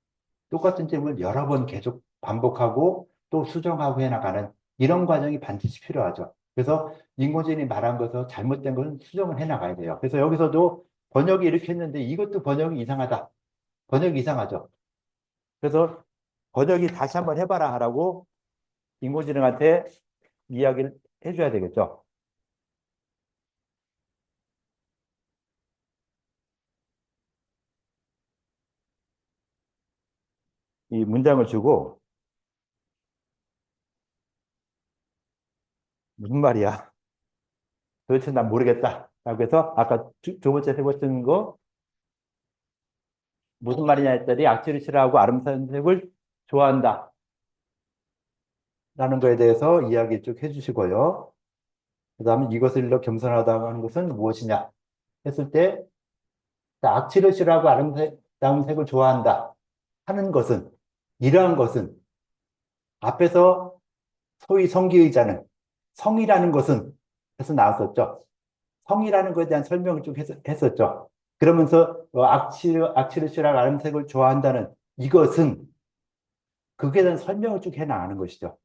똑같은 질문을 여러 번 계속 반복하고 또 수정하고 해나가는 이런 과정이 반드시 필요하죠. 그래서 인공지능이 말한 것을 잘못된 것은 수정을 해나가야 돼요. 그래서 여기서도 번역이 이렇게 했는데 이것도 번역이 이상하다. 번역이 이상하죠. 그래서 번역이 다시 한번 해봐라 하라고 인공지능한테 이야기를 해줘야 되겠죠. 이 문장을 주고 무슨 말이야? 도대체 난 모르겠다. 라고 해서 아까 두 번째 세 번째 거 무슨 말이냐 했더니 악취를 싫어하고 아름다운 색을 좋아한다. 라는 거에 대해서 이야기 쭉 해주시고요. 그 다음에 이것을 일러 겸손하다고 하는 것은 무엇이냐 했을 때 악취를 싫어하고 아름다운 색을 좋아한다 하는 것은 이러한 것은 앞에서 소위 성기의자는 성이라는 것은 해서 나왔었죠. 성이라는 것에 대한 설명을 쭉 했었죠. 그러면서 악취를 싫어하고 아름색을 좋아한다는 이것은 그에 대한 설명을 쭉 해나가는 것이죠.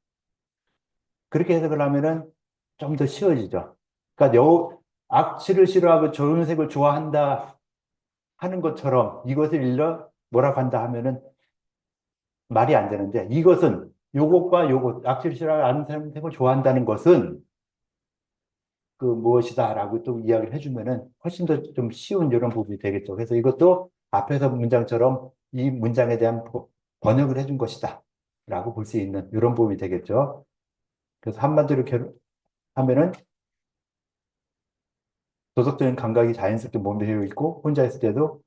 그렇게 해석을 하면은 좀 더 쉬워지죠. 그러니까 악취를 싫어하고 좋은색을 좋아한다 하는 것처럼 이것을 일러 뭐라고 한다 하면은 말이 안 되는데 이것은 요것과 요것 악취를 싫어하고 아름색을 좋아한다는 것은 그 무엇이다라고 또 이야기를 해주면은 훨씬 더 좀 쉬운 이런 부분이 되겠죠. 그래서 이것도 앞에서 문장처럼 이 문장에 대한 번역을 해준 것이다. 라고 볼 수 있는 이런 부분이 되겠죠. 그래서 한마디로 하면은 도덕적인 감각이 자연스럽게 몸에 배어 있고 혼자 있을 때도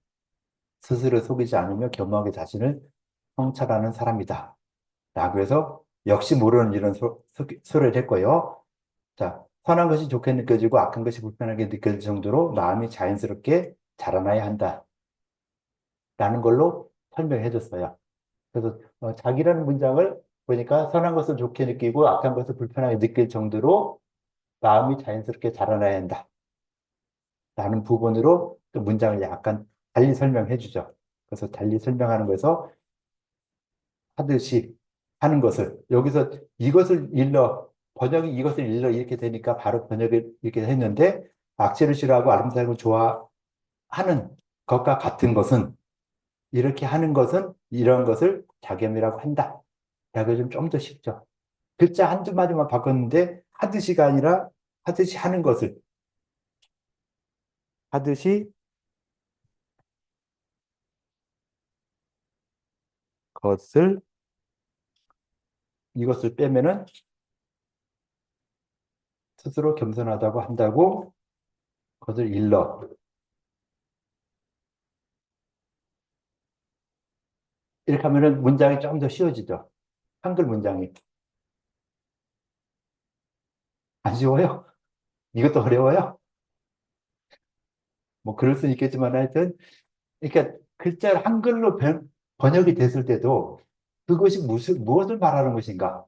스스로 속이지 않으며 겸허하게 자신을 성찰하는 사람이다. 라고 해서 역시 모르는 이런 소리를 했고요. 자, 선한 것이 좋게 느껴지고 악한 것이 불편하게 느껴질 정도로 마음이 자연스럽게 자라나야 한다. 라는 걸로 설명해 줬어요. 그래서 자기라는 문장을 보니까 선한 것을 좋게 느끼고 악한 것을 불편하게 느낄 정도로 마음이 자연스럽게 자라나야 한다. 라는 부분으로 또 문장을 약간 달리 설명해 주죠. 그래서 달리 설명하는 거에서 하듯이 하는 것을 여기서 이것을 번역이 이것을 일러 이렇게 되니까 바로 번역을 이렇게 했는데 악취를 싫어하고 아름다움을 좋아하는 것과 같은 것은 이렇게 하는 것은 이런 것을 자겸이라고 한다. 라고 좀 더 쉽죠. 글자 한두 마디만 바꿨는데 하듯이가 아니라 하듯이 하는 하듯이 것을 이것을 빼면은 스스로 겸손하다고 한다고 그것을 일러. 이렇게 하면은 문장이 좀 더 쉬워지죠. 한글 문장이. 안 쉬워요? 이것도 어려워요? 뭐 그럴 수는 있겠지만 하여튼 그러니까 글자를 한글로 번역이 됐을 때도 그것이 무엇을 말하는 것인가?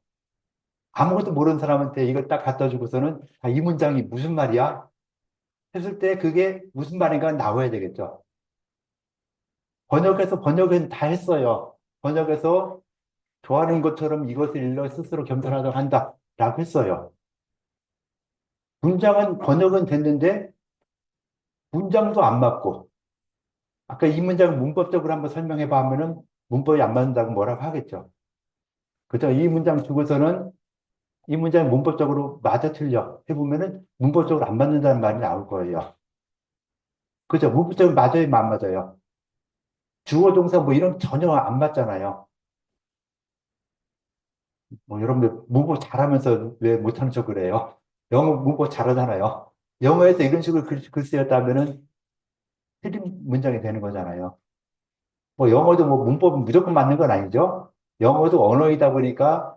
아무것도 모르는 사람한테 이걸 딱 갖다 주고서는 이 문장이 무슨 말이야? 했을 때 그게 무슨 말인가 나와야 되겠죠. 번역은 다 했어요. 번역해서 좋아하는 것처럼 이것을 일러 스스로 겸손하다고 한다. 라고 했어요. 번역은 됐는데 문장도 안 맞고 아까 이 문장을 문법적으로 한번 설명해 봐 하면은 문법이 안 맞는다고 뭐라고 하겠죠. 그죠? 이 문장 주고서는 이 문장이 문법적으로 맞아 틀려 해보면은 문법적으로 안 맞는다는 말이 나올 거예요. 그죠? 문법적으로 맞아요, 안 맞아요? 주어, 동사 뭐 이런 전혀 안 맞잖아요. 뭐 여러분들 문법 잘하면서 왜 못하는 척 그래요? 영어 문법 잘하잖아요. 영어에서 이런 식으로 글 쓰였다면은 틀린 문장이 되는 거잖아요. 뭐 영어도 뭐 문법은 무조건 맞는 건 아니죠. 영어도 언어이다 보니까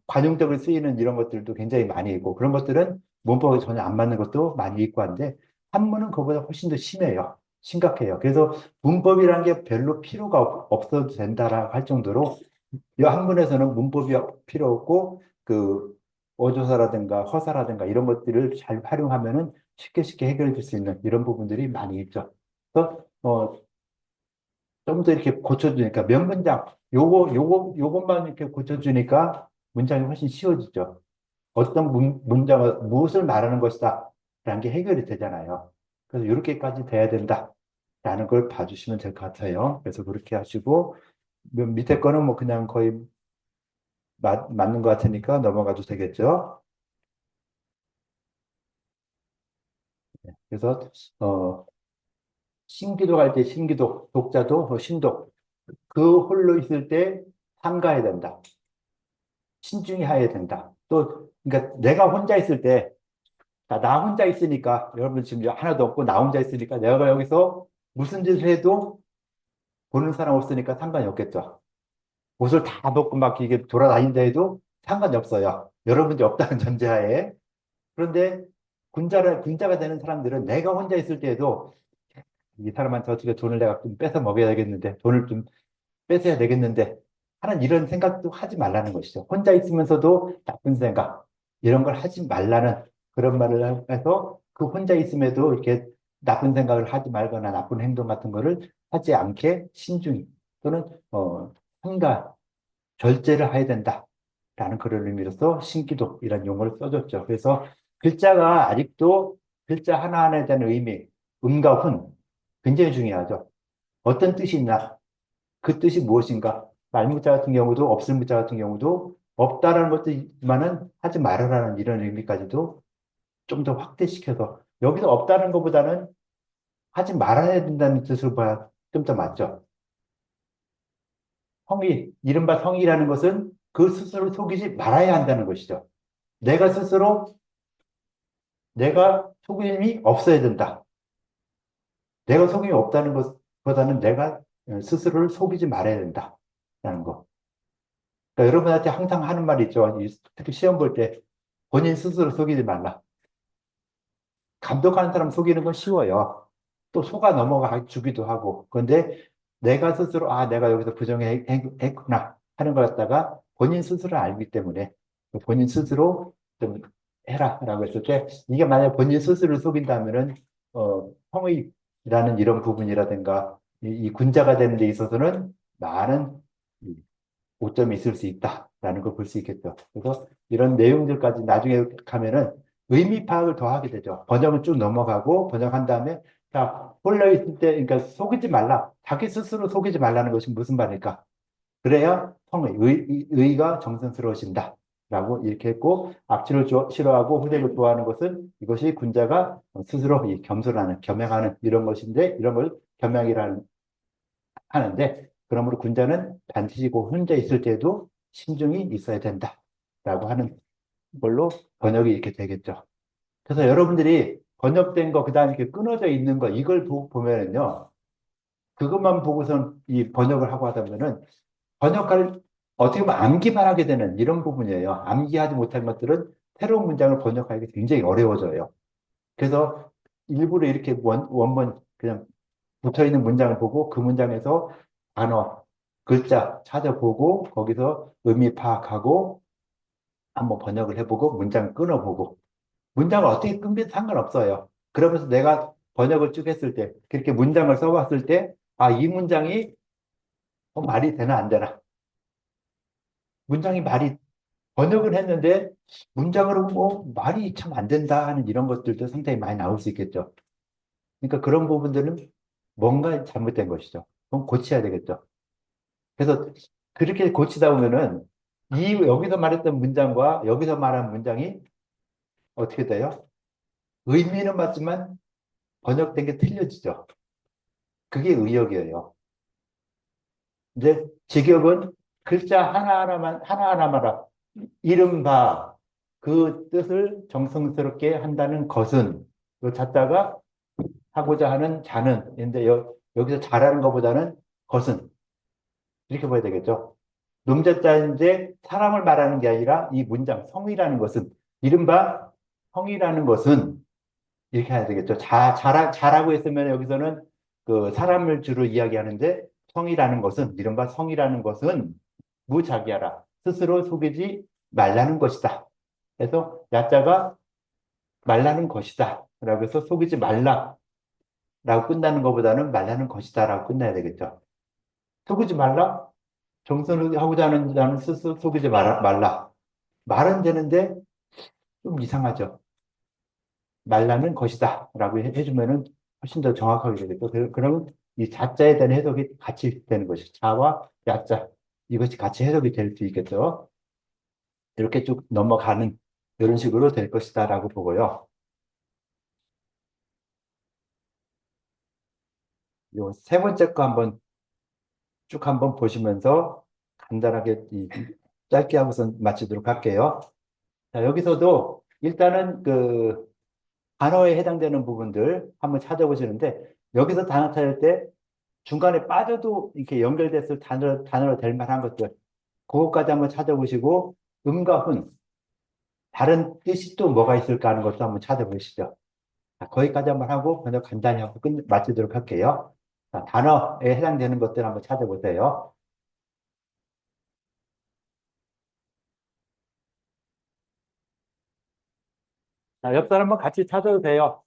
관용적으로 쓰이는 이런 것들도 굉장히 많이 있고 그런 것들은 문법이 전혀 안 맞는 것도 많이 있고 한데 한문은 그보다 훨씬 더 심해요. 심각해요. 그래서 문법이라는 게 별로 필요가 없어도 된다라고 할 정도로 이 한문에서는 문법이 필요 없고 그 어조사라든가 허사라든가 이런 것들을 잘 활용하면은 쉽게 해결해 줄 수 있는 이런 부분들이 많이 있죠. 그래서 좀 더 이렇게 고쳐주니까 몇 문장, 요것만 이렇게 고쳐주니까 문장이 훨씬 쉬워지죠. 어떤 문장을, 무엇을 말하는 것이다. 라는 게 해결이 되잖아요. 그래서 이렇게까지 돼야 된다. 라는 걸 봐주시면 될 것 같아요. 그래서 그렇게 하시고, 밑에 거는 뭐 그냥 거의 맞는 것 같으니까 넘어가도 되겠죠. 그래서, 어, 신기도 할 때 신기도, 독자도 신독. 그 홀로 있을 때 삼가해야 된다. 신중히 해야 된다. 또, 그러니까 내가 혼자 있을 때, 나 혼자 있으니까, 여러분 지금 하나도 없고 나 혼자 있으니까 내가 여기서 무슨 짓을 해도 보는 사람 없으니까 상관이 없겠죠. 옷을 다 벗고 막 이게 돌아다닌다 해도 상관이 없어요. 여러분이 없다는 전제하에. 그런데 군자가 되는 사람들은 내가 혼자 있을 때에도 이 사람한테 어떻게 돈을 내가 좀 뺏어 먹여야 되겠는데, 돈을 좀 뺏어야 되겠는데 하는 이런 생각도 하지 말라는 것이죠. 혼자 있으면서도 나쁜 생각 이런 걸 하지 말라는 그런 말을 해서 그 혼자 있음에도 이렇게 나쁜 생각을 하지 말거나 나쁜 행동 같은 거를 하지 않게 신중히 또는 삼가 절제를 해야 된다라는 그런 의미로서 신기도 이런 용어를 써줬죠. 그래서 글자가 아직도 글자 하나하나에 대한 의미, 음과 훈 굉장히 중요하죠. 어떤 뜻이 있나? 그 뜻이 무엇인가? 말문자 같은 경우도 없을 문자 같은 경우도 없다라는 것도 있지만은 하지 말아라는 이런 의미까지도 좀 더 확대시켜서 여기서 없다는 것보다는 하지 말아야 된다는 뜻으로 봐야 좀 더 맞죠. 이른바 성의라는 것은 그 스스로 속이지 말아야 한다는 것이죠. 내가 스스로 내가 속임이 없어야 된다. 내가 속임이 없다는 것보다는 내가 스스로를 속이지 말아야 된다라는 거. 그러니까 여러분한테 항상 하는 말이 있죠. 특히 시험 볼 때 본인 스스로 속이지 말라. 감독하는 사람 속이는 건 쉬워요. 또 속아 넘어가 주기도 하고. 그런데 내가 스스로 내가 여기서 부정했구나 하는 걸 갖다가 본인 스스로 알기 때문에 본인 스스로 좀 해라라고 했을 때 이게 만약 본인 스스로 속인다면은 성의라는 이런 부분이라든가 이 군자가 되는 데 있어서는 많은 오점이 있을 수 있다라는 걸 볼 수 있겠죠. 그래서 이런 내용들까지 나중에 가면은 의미 파악을 더 하게 되죠. 번역은 쭉 넘어가고 번역한 다음에 자, 홀려 있을 때 그러니까 속이지 말라. 자기 스스로 속이지 말라는 것이 무슨 말일까? 그래야 의가 정성스러워진다. 라고 이렇게 했고, 악취를 싫어하고 후대를 좋아하는 것은 이것이 군자가 스스로 겸손하는, 겸양하는 이런 것인데, 이런 걸 겸양이라는 하는데, 그러므로 군자는 반드시 그 혼자 있을 때도 신중히 있어야 된다. 라고 하는 걸로 번역이 이렇게 되겠죠. 그래서 여러분들이 번역된 거, 그 다음에 이렇게 끊어져 있는 거, 이걸 보면은요, 그것만 보고선 이 번역을 하고 하다 보면은 번역할, 어떻게 보면 암기만 하게 되는 이런 부분이에요. 암기하지 못한 것들은 새로운 문장을 번역하기 굉장히 어려워져요. 그래서 일부러 이렇게 원문 그냥 붙어 있는 문장을 보고 그 문장에서 단어, 글자 찾아보고 거기서 의미 파악하고 한번 번역을 해보고 문장 끊어보고 문장을 어떻게 끊든 상관없어요. 그러면서 내가 번역을 쭉 했을 때 그렇게 문장을 써봤을 때 이 문장이 말이 되나 안 되나 문장이 말이 번역을 했는데 문장으로 말이 참 안 된다 하는 이런 것들도 상당히 많이 나올 수 있겠죠. 그러니까 그런 부분들은 뭔가 잘못된 것이죠. 그럼 고쳐야 되겠죠. 그래서 그렇게 고치다 보면은 여기서 말했던 문장과 여기서 말한 문장이 어떻게 돼요? 의미는 맞지만 번역된 게 틀려지죠. 그게 의역이에요. 이제 직역은 글자 하나하나마다 이른바 그 뜻을 정성스럽게 한다는 것은 그 자자가 하고자 하는 자는 근데 여기서 잘하는 것보다는 것은 이렇게 봐야 되겠죠. 놈자자인데 사람을 말하는 게 아니라 이 문장 성이라는 것은 이른바 성이라는 것은 이렇게 해야 되겠죠. 자라고 했으면 여기서는 그 사람을 주로 이야기하는데 성이라는 것은 이른바 성이라는 것은 무자기하라 스스로 속이지 말라는 것이다. 그래서 야자가 말라는 것이다. 라고 해서 속이지 말라 라고 끝나는 것보다는 말라는 것이다 라고 끝나야 되겠죠. 속이지 말라? 정선을 하고자 하는 자는 스스로 속이지 말라. 말은 되는데 좀 이상하죠. 말라는 것이다. 라고 해주면은 훨씬 더 정확하게 되겠죠. 그러면 이 자자에 대한 해석이 같이 되는 것이 자와 야자. 이것이 같이 해석이 될 수 있겠죠. 이렇게 쭉 넘어가는 이런 식으로 될 것이다. 라고 보고요. 요 세 번째 거 한번 쭉 한번 보시면서 간단하게 짧게 하고서 마치도록 할게요. 자, 여기서도 일단은 그 단어에 해당되는 부분들 한번 찾아보시는데 여기서 단어 찾을 때 중간에 빠져도 이렇게 연결됐을 단어로 될 만한 것들 그것까지 한번 찾아보시고 음과 훈 다른 뜻이 또 뭐가 있을까 하는 것도 한번 찾아보시죠. 자, 거기까지 한번 하고 먼저 간단히 하고 마치도록 할게요. 자, 단어에 해당되는 것들 한번 찾아보세요. 자, 옆 사람은 같이 찾아도 돼요.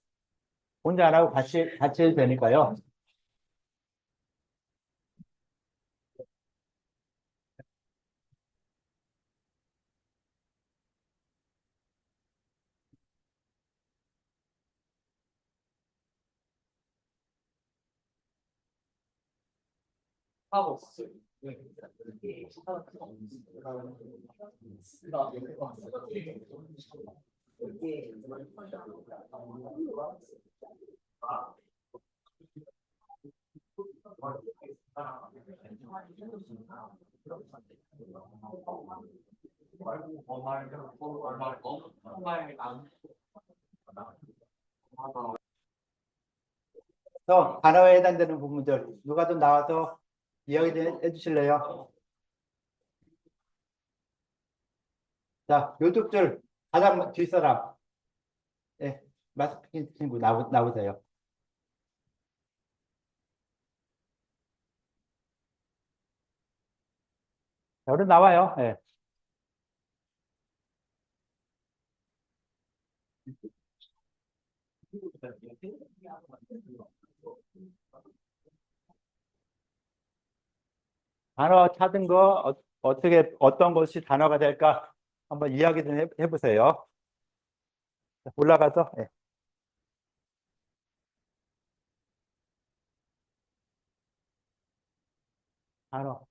혼자 안 하고 같이 해도 되니까요. 단어에 해당되는 부분들 누가 좀 나와서 이야기 좀 해주실래요? 자, 요쪽들 가장 뒷사람, 예, 마스크 낀 친구 나오세요. 자, 얼른 나와요. 예. 단어 찾은 거 어떻게 어떤 것이 단어가 될까 한번 이야기 좀 해보세요. 올라가서 예, 단어.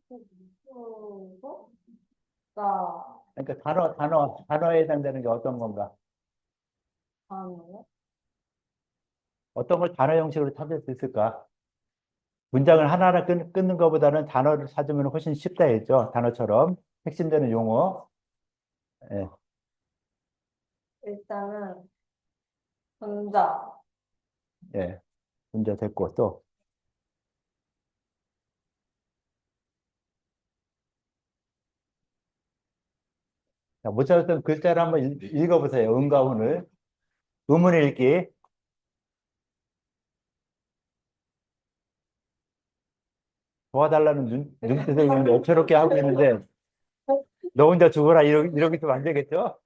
그리고 나 그러니까 단어에 해당되는 게 어떤 건가? 다음에 어떤 걸 단어 형식으로 찾을 수 있을까? 문장을 하나하나 끊는 것보다는 단어를 찾으면 훨씬 쉽다 했죠. 단어처럼 핵심되는 용어. 예, 일단은 전자 예, 문제 됐고 또. 자, 못 찾았던 글자를 한번 읽어보세요. 음과 운을. 음을 읽기. 도와달라는 눈빛을 그냥 애처롭게 하고 있는데, 너 혼자 죽어라. 이러고 있으면 안 되겠죠?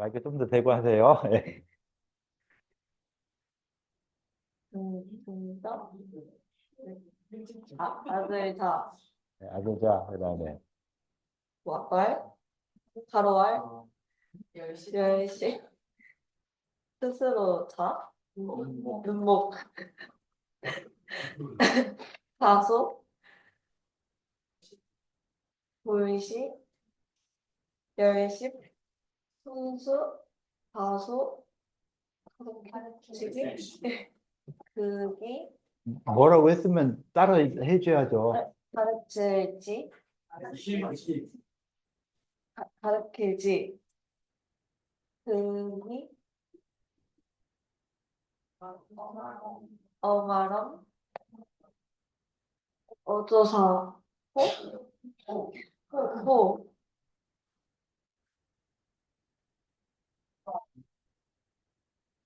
마이크 좀 더 대고 하세요. 예. 전자 아들 자 아주 자, 그 다음에. 왈 가로왈 열시 스스로 자 눈목 다소 불시 열십 순수 다소 지기 극이 뭐라고 했으면 따로 해줘야죠. 가르칠지 가르칠지 극이 어마럼 어조사, 호,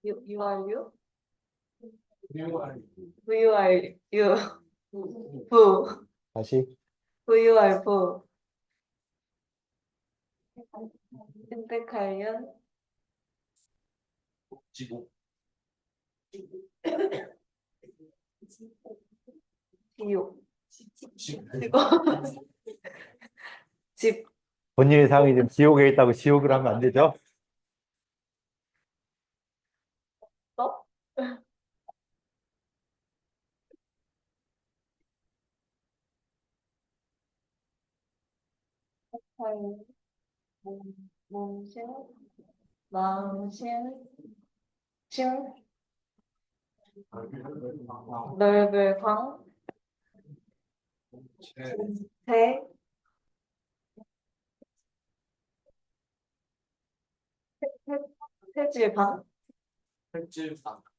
유알유, VURU, 부, 다시. VUR부, 선택하면 지구. 지옥, 집, 본인의 상황이 지금 지옥에 있다고 지옥을 하면 안 되죠? 어? 몸신, 마음신, 층, 넓을 광, 새, 새질방, 혈질방.